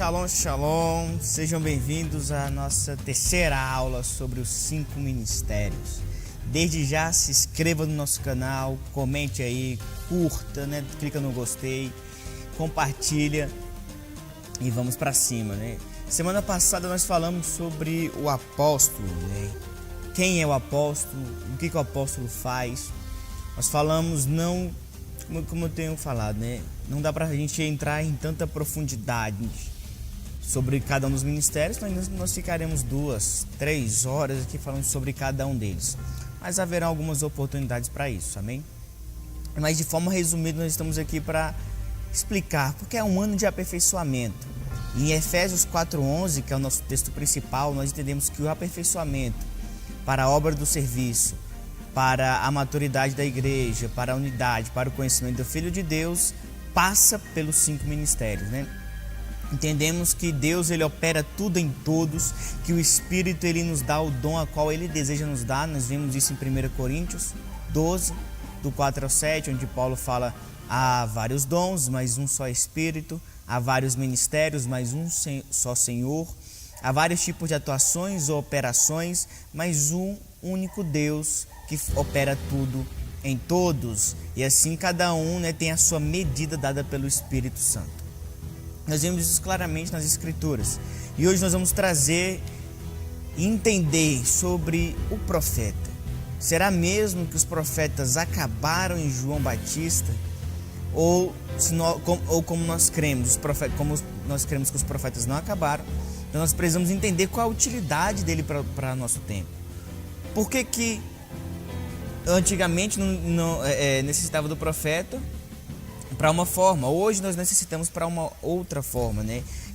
Shalom, shalom, sejam bem-vindos à nossa terceira aula sobre os 5 ministérios. Desde já se inscreva no nosso canal, comente aí, curta, clica no gostei, compartilha e vamos para cima, Semana passada nós falamos sobre o apóstolo, Quem é o apóstolo, o que o apóstolo faz. Nós falamos como eu tenho falado, não dá pra gente entrar em tanta profundidade sobre cada um dos ministérios, nós ficaremos 2, 3 horas aqui falando sobre cada um deles. Mas haverá algumas oportunidades para isso, amém? Mas de forma resumida nós estamos aqui para explicar, porque é um ano de aperfeiçoamento. Em Efésios 4:11, que é o nosso texto principal, nós entendemos que o aperfeiçoamento para a obra do serviço, para a maturidade da igreja, para a unidade, para o conhecimento do Filho de Deus, passa pelos 5 ministérios, Entendemos que Deus ele opera tudo em todos, que o Espírito ele nos dá o dom a qual ele deseja nos dar. Nós vimos isso em 1 Coríntios 12, do 4 ao 7, onde Paulo fala: há vários dons, mas um só Espírito, há vários ministérios, mas um só Senhor, há vários tipos de atuações ou operações, mas um único Deus que opera tudo em todos, e assim cada um tem a sua medida dada pelo Espírito Santo. Nós vemos isso claramente nas Escrituras, e hoje nós vamos trazer e entender sobre o profeta. Será mesmo que os profetas acabaram em João Batista? Ou como nós cremos, como nós cremos que os profetas não acabaram, então nós precisamos entender qual a utilidade dele para nosso tempo. Por que antigamente não necessitava do profeta para uma forma, hoje nós necessitamos para uma outra forma,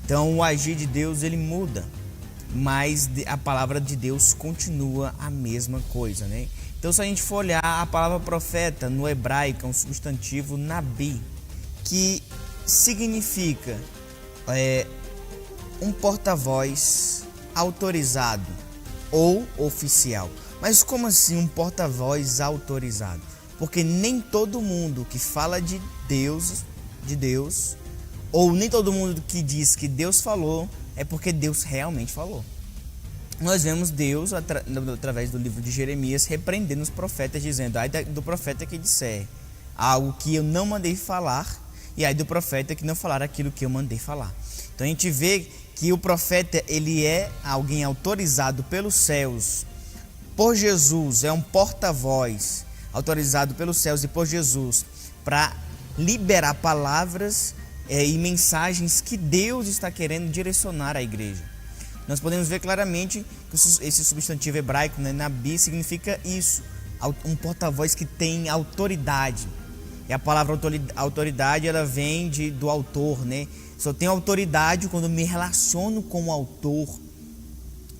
Então o agir de Deus ele muda, mas a palavra de Deus continua a mesma coisa, Então se a gente for olhar a palavra profeta no hebraico, é um substantivo nabi, que significa um porta-voz autorizado ou oficial. Mas como assim um porta-voz autorizado? Porque nem todo mundo que fala de Deus, ou nem todo mundo que diz que Deus falou, é porque Deus realmente falou. Nós vemos Deus, através do livro de Jeremias, repreendendo os profetas, dizendo: ai do profeta que disser algo que eu não mandei falar, e ai do profeta que não falar aquilo que eu mandei falar. Então a gente vê que o profeta ele é alguém autorizado pelos céus, por Jesus, é um porta-voz autorizado pelos céus e por Jesus para liberar palavras e mensagens que Deus está querendo direcionar à igreja. Nós podemos ver claramente que esse substantivo hebraico, nabi, significa isso, um porta-voz que tem autoridade. E a palavra autoridade ela vem do autor, Só tenho autoridade quando me relaciono com o autor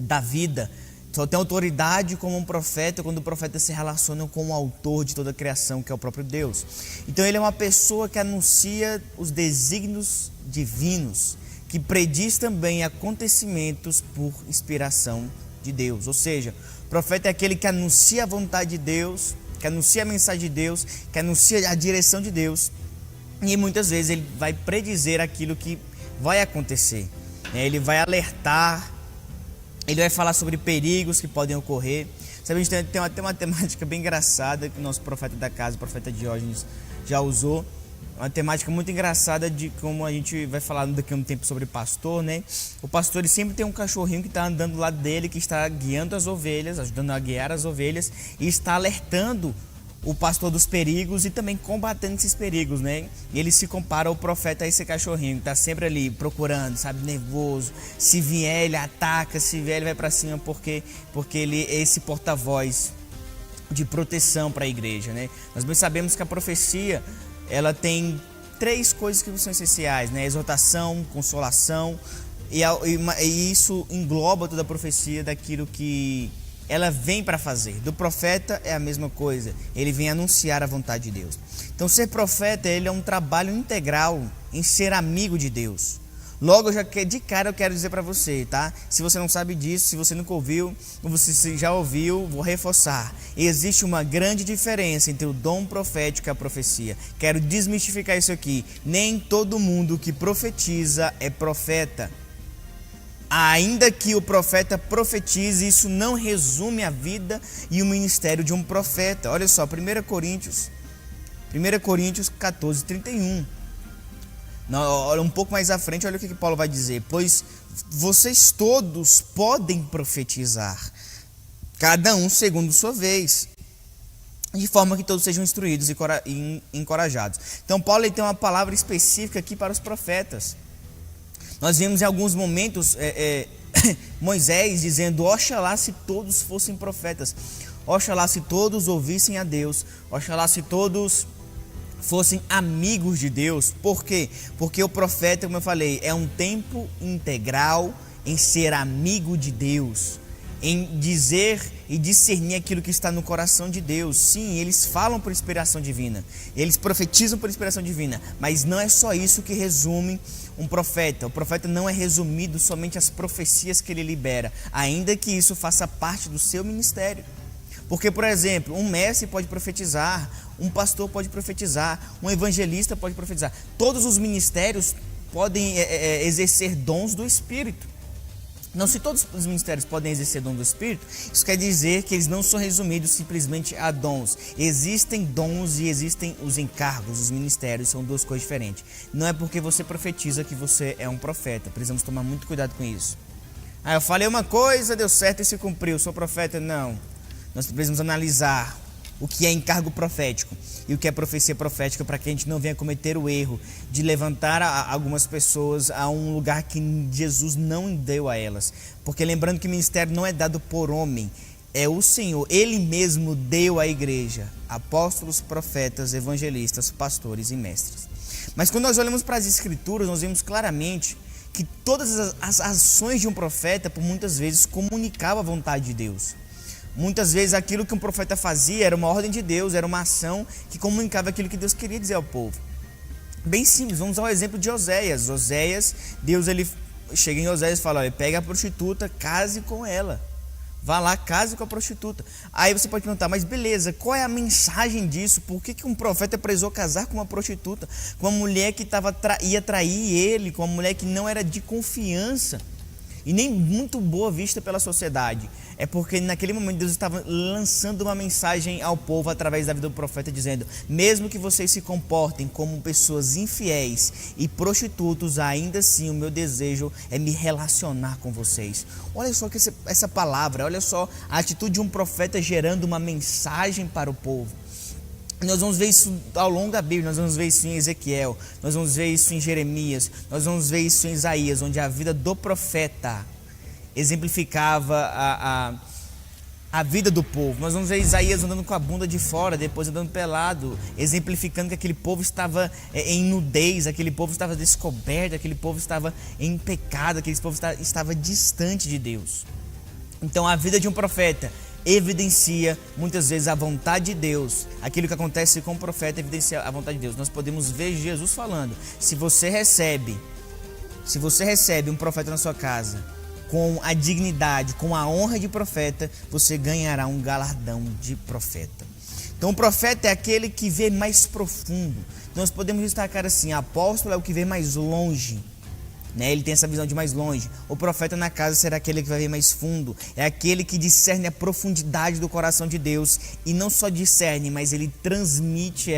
da vida. Só tem autoridade como um profeta quando o profeta se relaciona com o autor de toda a criação, que é o próprio Deus. Então ele é uma pessoa que anuncia os desígnios divinos, que prediz também acontecimentos por inspiração de Deus. Ou seja, o profeta é aquele que anuncia a vontade de Deus, que anuncia a mensagem de Deus, que anuncia a direção de Deus, e muitas vezes ele vai predizer aquilo que vai acontecer. Ele vai alertar, ele vai falar sobre perigos que podem ocorrer. Sabe, a gente tem uma temática bem engraçada que o nosso profeta da casa, o profeta Diógenes, já usou. Uma temática muito engraçada de como a gente vai falar daqui a um tempo sobre pastor, O pastor ele sempre tem um cachorrinho que está andando do lado dele, que está guiando as ovelhas, ajudando a guiar as ovelhas, e está alertando o pastor dos perigos e também combatendo esses perigos, E ele se compara ao profeta a esse cachorrinho, que está sempre ali procurando, nervoso. Se vier, ele ataca, se vier, ele vai para cima, porque ele é esse porta-voz de proteção para a igreja, Nós bem sabemos que a profecia, ela tem 3 coisas que são essenciais, Exortação, consolação, e isso engloba toda a profecia daquilo que ela vem para fazer. Do profeta é a mesma coisa, ele vem anunciar a vontade de Deus. Então ser profeta ele é um trabalho integral em ser amigo de Deus. Logo, de cara eu quero dizer para você, tá? Se você não sabe disso, se você nunca ouviu, ou você já ouviu, vou reforçar. Existe uma grande diferença entre o dom profético e a profecia. Quero desmistificar isso aqui. Nem todo mundo que profetiza é profeta. Ainda que o profeta profetize, isso não resume a vida e o ministério de um profeta. Olha só, 1 Coríntios 14:31. Olha um pouco mais à frente, olha o que Paulo vai dizer. Pois vocês todos podem profetizar, cada um segundo sua vez, de forma que todos sejam instruídos e encorajados. Então Paulo ele tem uma palavra específica aqui para os profetas. Nós vimos em alguns momentos Moisés dizendo: oxalá se todos fossem profetas, oxalá se todos ouvissem a Deus, oxalá se todos fossem amigos de Deus. Por quê? Porque o profeta, como eu falei, é um tempo integral em ser amigo de Deus, em dizer e discernir aquilo que está no coração de Deus. Sim, eles falam por inspiração divina, eles profetizam por inspiração divina, mas não é só isso que resume um profeta. O profeta não é resumido somente às profecias que ele libera, ainda que isso faça parte do seu ministério. Porque, por exemplo, um mestre pode profetizar, um pastor pode profetizar, um evangelista pode profetizar. Todos os ministérios podem exercer dons do Espírito. Não, se todos os ministérios podem exercer dons do Espírito, isso quer dizer que eles não são resumidos simplesmente a dons. Existem dons e existem os encargos, os ministérios, são duas coisas diferentes. Não é porque você profetiza que você é um profeta. Precisamos tomar muito cuidado com isso. Eu falei uma coisa, deu certo e se cumpriu, sou profeta? Não. Nós precisamos analisar o que é encargo profético e o que é profecia profética, para que a gente não venha cometer o erro de levantar algumas pessoas a um lugar que Jesus não deu a elas. Porque lembrando que o ministério não é dado por homem, é o Senhor. Ele mesmo deu à igreja apóstolos, profetas, evangelistas, pastores e mestres. Mas quando nós olhamos para as escrituras, nós vemos claramente que todas as ações de um profeta, por muitas vezes, comunicavam a vontade de Deus. Muitas vezes aquilo que um profeta fazia era uma ordem de Deus, era uma ação que comunicava aquilo que Deus queria dizer ao povo. Bem simples, vamos ao exemplo de Oséias. Deus ele chega em Oséias e fala: olha, pega a prostituta, case com ela. Vá lá, case com a prostituta. Aí você pode perguntar: mas beleza, qual é a mensagem disso? Por que um profeta precisou casar com uma prostituta? Com uma mulher que ia trair ele, com uma mulher que não era de confiança e nem muito boa vista pela sociedade? É porque naquele momento Deus estava lançando uma mensagem ao povo através da vida do profeta, dizendo: mesmo que vocês se comportem como pessoas infiéis e prostitutos, ainda assim o meu desejo é me relacionar com vocês. Olha só que essa palavra, olha só a atitude de um profeta gerando uma mensagem para o povo. Nós vamos ver isso ao longo da Bíblia, nós vamos ver isso em Ezequiel, nós vamos ver isso em Jeremias, nós vamos ver isso em Isaías, onde a vida do profeta exemplificava a vida do povo. Nós vamos ver Isaías andando com a bunda de fora, depois andando pelado, exemplificando que aquele povo estava em nudez, aquele povo estava descoberto, aquele povo estava em pecado, aquele povo estava distante de Deus. Então a vida de um profeta evidencia muitas vezes a vontade de Deus. Aquilo que acontece com o profeta evidencia a vontade de Deus. Nós podemos ver Jesus falando: se você recebe um profeta na sua casa com a dignidade, com a honra de profeta, você ganhará um galardão de profeta. Então o profeta é aquele que vê mais profundo. Nós podemos destacar assim: apóstolo é o que vê mais longe, né? Ele tem essa visão de mais longe. O profeta na casa será aquele que vai ver mais fundo, é aquele que discerne a profundidade do coração de Deus, e não só discerne, mas ele transmite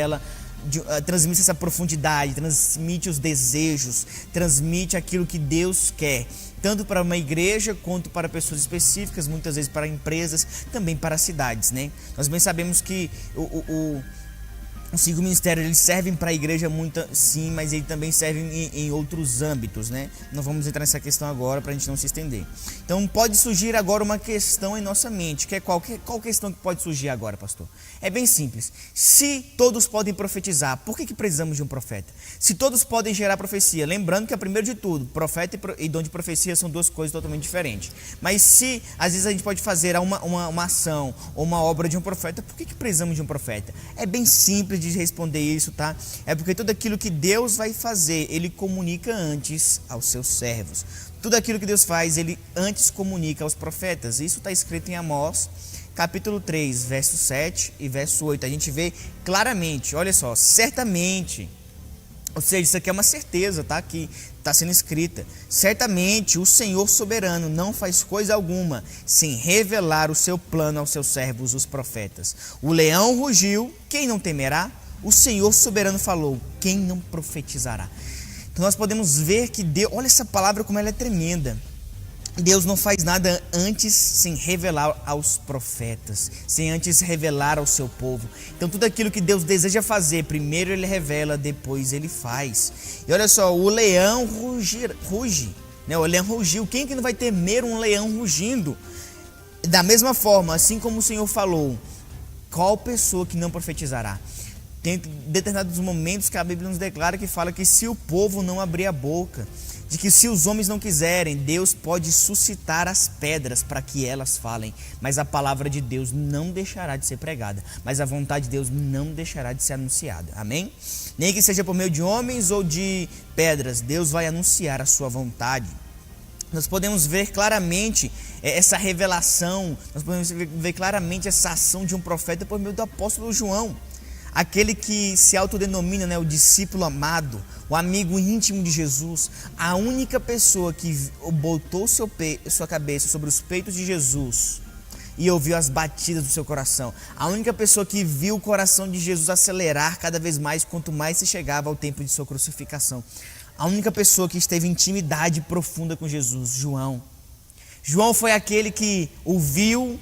essa profundidade, transmite os desejos, transmite aquilo que Deus quer, tanto para uma igreja quanto para pessoas específicas, muitas vezes para empresas, também para cidades, né? Nós bem sabemos que os 5 ministérios eles servem para a igreja muito, sim, mas ele também serve em outros âmbitos, né? Não vamos entrar nessa questão agora para a gente não se estender. Então pode surgir agora uma questão em nossa mente, que é qual questão que pode surgir agora, pastor? É bem simples. Se todos podem profetizar, por que precisamos de um profeta? Se todos podem gerar profecia, lembrando que, primeiro de tudo, profeta e dom de profecia são duas coisas totalmente diferentes. Mas se às vezes a gente pode fazer uma ação ou uma obra de um profeta, por que precisamos de um profeta? É bem simples de responder isso, tá? É porque tudo aquilo que Deus vai fazer, Ele comunica antes aos seus servos. Tudo aquilo que Deus faz, Ele antes comunica aos profetas. Isso está escrito em Amós, capítulo 3, verso 7 e verso 8. A gente vê claramente, olha só, certamente, ou seja, isso aqui é uma certeza, tá? Que está sendo escrita. Certamente o Senhor soberano não faz coisa alguma sem revelar o seu plano aos seus servos, os profetas. O leão rugiu, quem não temerá? O Senhor soberano falou, quem não profetizará? Então nós podemos ver que Deus, olha essa palavra como ela é tremenda. Deus não faz nada antes sem revelar aos profetas, sem antes revelar ao seu povo. Então tudo aquilo que Deus deseja fazer, primeiro Ele revela, depois Ele faz. E olha só, o leão ruge, né? O leão rugiu, quem que não vai temer um leão rugindo? Da mesma forma, assim como o Senhor falou, qual pessoa que não profetizará? Tem determinados momentos que a Bíblia nos declara que fala que se o povo não abrir a boca, de que se os homens não quiserem, Deus pode suscitar as pedras para que elas falem, mas a palavra de Deus não deixará de ser pregada, mas a vontade de Deus não deixará de ser anunciada, amém? Nem que seja por meio de homens ou de pedras, Deus vai anunciar a sua vontade. Nós podemos ver claramente essa revelação, nós podemos ver claramente essa ação de um profeta por meio do apóstolo João. Aquele que se autodenomina, né, o discípulo amado, o amigo íntimo de Jesus, a única pessoa que botou sua cabeça sobre os peitos de Jesus e ouviu as batidas do seu coração, a única pessoa que viu o coração de Jesus acelerar cada vez mais quanto mais se chegava ao tempo de sua crucificação, a única pessoa que esteve em intimidade profunda com Jesus, João. João foi aquele que o viu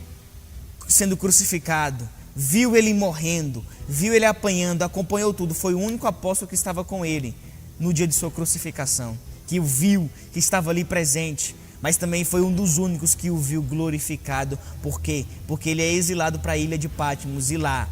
sendo crucificado, viu ele morrendo, viu ele apanhando, acompanhou tudo. Foi o único apóstolo que estava com ele no dia de sua crucificação, que o viu, que estava ali presente, mas também foi um dos únicos que o viu glorificado. Por quê? Porque ele é exilado para a ilha de Patmos e lá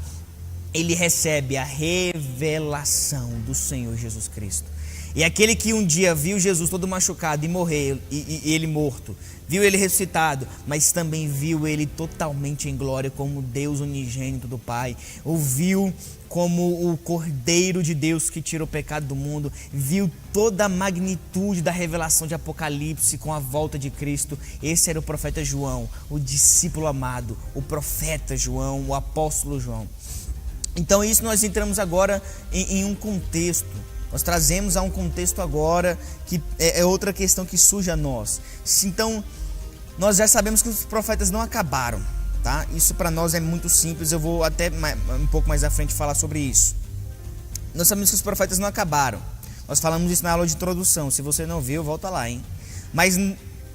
ele recebe a revelação do Senhor Jesus Cristo. E aquele que um dia viu Jesus todo machucado e morrer, e ele morto, viu ele ressuscitado, mas também viu ele totalmente em glória como Deus unigênito do Pai, o viu como o Cordeiro de Deus que tira o pecado do mundo, viu toda a magnitude da revelação de Apocalipse com a volta de Cristo. Esse era o profeta João, o discípulo amado, o profeta João, o apóstolo João. Então isso nós entramos agora em um contexto. Nós trazemos a um contexto agora que é outra questão que surge a nós. Então, nós já sabemos que os profetas não acabaram, tá? Isso para nós é muito simples, eu vou até um pouco mais à frente falar sobre isso. Nós sabemos que os profetas não acabaram. Nós falamos isso na aula de introdução, se você não viu, volta lá, hein? Mas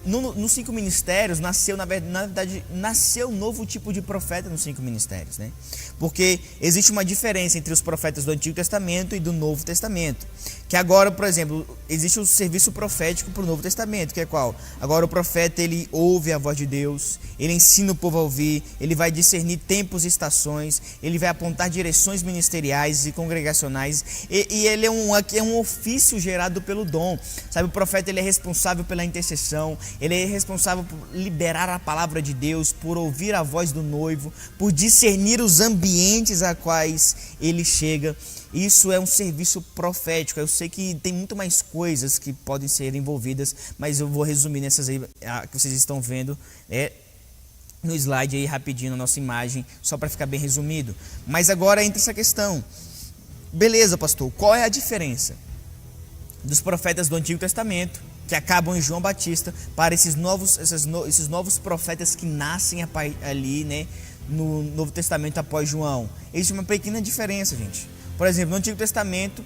nos 5 ministérios nasceu, na verdade, nasceu um novo tipo de profeta nos 5 ministérios, né? Porque existe uma diferença entre os profetas do Antigo Testamento e do Novo Testamento. Que agora, por exemplo, existe o serviço profético para o Novo Testamento, que é qual? Agora o profeta, ele ouve a voz de Deus, ele ensina o povo a ouvir, ele vai discernir tempos e estações, ele vai apontar direções ministeriais e congregacionais, e ele é um ofício gerado pelo dom, sabe? O profeta, ele é responsável pela intercessão, ele é responsável por liberar a palavra de Deus, por ouvir a voz do noivo, por discernir os ambientes a quais ele chega. Isso é um serviço profético. Eu sei que tem muito mais coisas que podem ser envolvidas, mas eu vou resumir nessas aí que vocês estão vendo no slide aí rapidinho, na nossa imagem, só para ficar bem resumido. Mas agora entra essa questão. Beleza, pastor, qual é a diferença dos profetas do Antigo Testamento, que acabam em João Batista, para esses novos profetas que nascem ali, né, no Novo Testamento após João? Existe uma pequena diferença, gente. Por exemplo, no Antigo Testamento,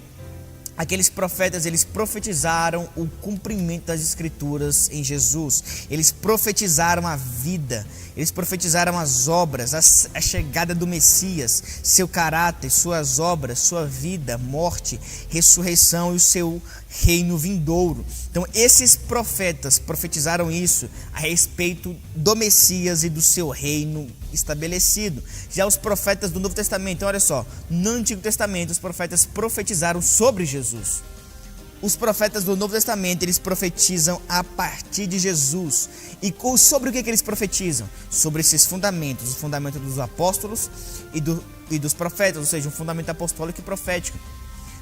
aqueles profetas, eles profetizaram o cumprimento das Escrituras em Jesus. Eles profetizaram a vida, eles profetizaram as obras, a chegada do Messias, seu caráter, suas obras, sua vida, morte, ressurreição e o seu reino vindouro. Então, esses profetas profetizaram isso a respeito do Messias e do seu reino estabelecido. Já os profetas do Novo Testamento, então, olha só, no Antigo Testamento os profetas profetizaram sobre Jesus. os profetas do Novo Testamento, eles profetizam a partir de Jesus. E sobre o que eles profetizam? Sobre esses fundamentos, o fundamento dos apóstolos e dos profetas, ou seja, um fundamento apostólico e profético.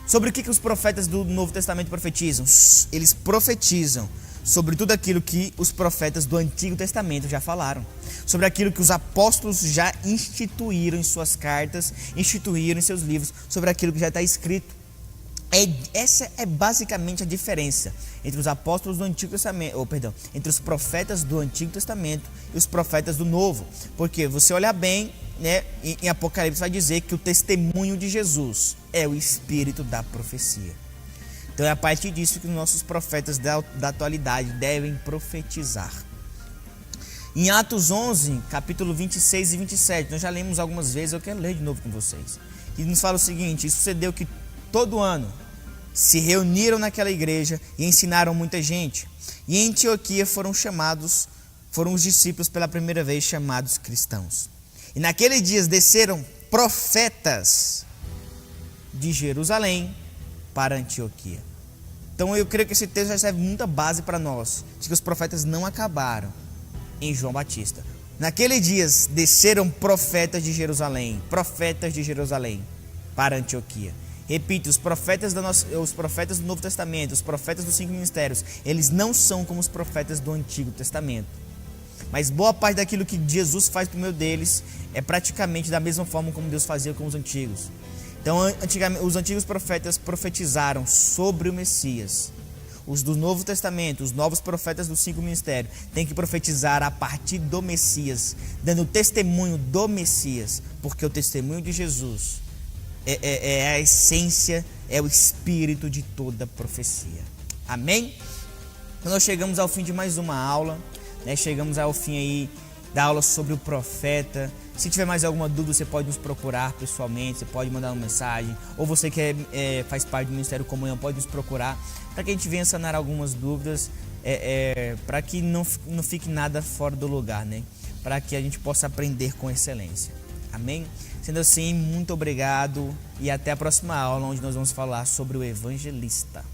Sobre o que os profetas do Novo Testamento profetizam? Eles profetizam sobre tudo aquilo que os profetas do Antigo Testamento já falaram. Sobre aquilo que os apóstolos já instituíram em suas cartas, instituíram em seus livros, sobre aquilo que já está escrito. Essa é basicamente a diferença entre os apóstolos do Antigo Testamento, entre os profetas do Antigo Testamento e os profetas do Novo. Porque você olhar bem, né, em Apocalipse vai dizer que o testemunho de Jesus é o espírito da profecia. Então é a partir disso que os nossos profetas da atualidade devem profetizar. Em Atos 11, capítulo 26 e 27, nós já lemos algumas vezes, eu quero ler de novo com vocês. E nos fala o seguinte: isso sucedeu que todo ano se reuniram naquela igreja e ensinaram muita gente. E em Antioquia foram os discípulos pela primeira vez chamados cristãos. E naqueles dias desceram profetas de Jerusalém para Antioquia. Então eu creio que esse texto já serve muita base para nós, de que os profetas não acabaram em João Batista. Naqueles dias desceram profetas de Jerusalém para Antioquia. Repito, os profetas do Novo Testamento, os profetas dos 5 ministérios, eles não são como os profetas do Antigo Testamento. Mas boa parte daquilo que Jesus faz por meio deles é praticamente da mesma forma como Deus fazia com os antigos. Então, os antigos profetas profetizaram sobre o Messias. Os do Novo Testamento, os novos profetas dos 5 ministérios, têm que profetizar a partir do Messias, dando testemunho do Messias, porque o testemunho de Jesus é a essência, é o espírito de toda profecia. Amém? Então nós chegamos ao fim de mais uma aula, né? Chegamos ao fim aí da aula sobre o profeta. Se tiver mais alguma dúvida, você pode nos procurar pessoalmente, você pode mandar uma mensagem, ou você que faz parte do Ministério Comunhão pode nos procurar, para que a gente venha sanar algumas dúvidas, para que não fique nada fora do lugar, né? Para que a gente possa aprender com excelência. Amém? Sendo assim, muito obrigado e até a próxima aula, onde nós vamos falar sobre o evangelista.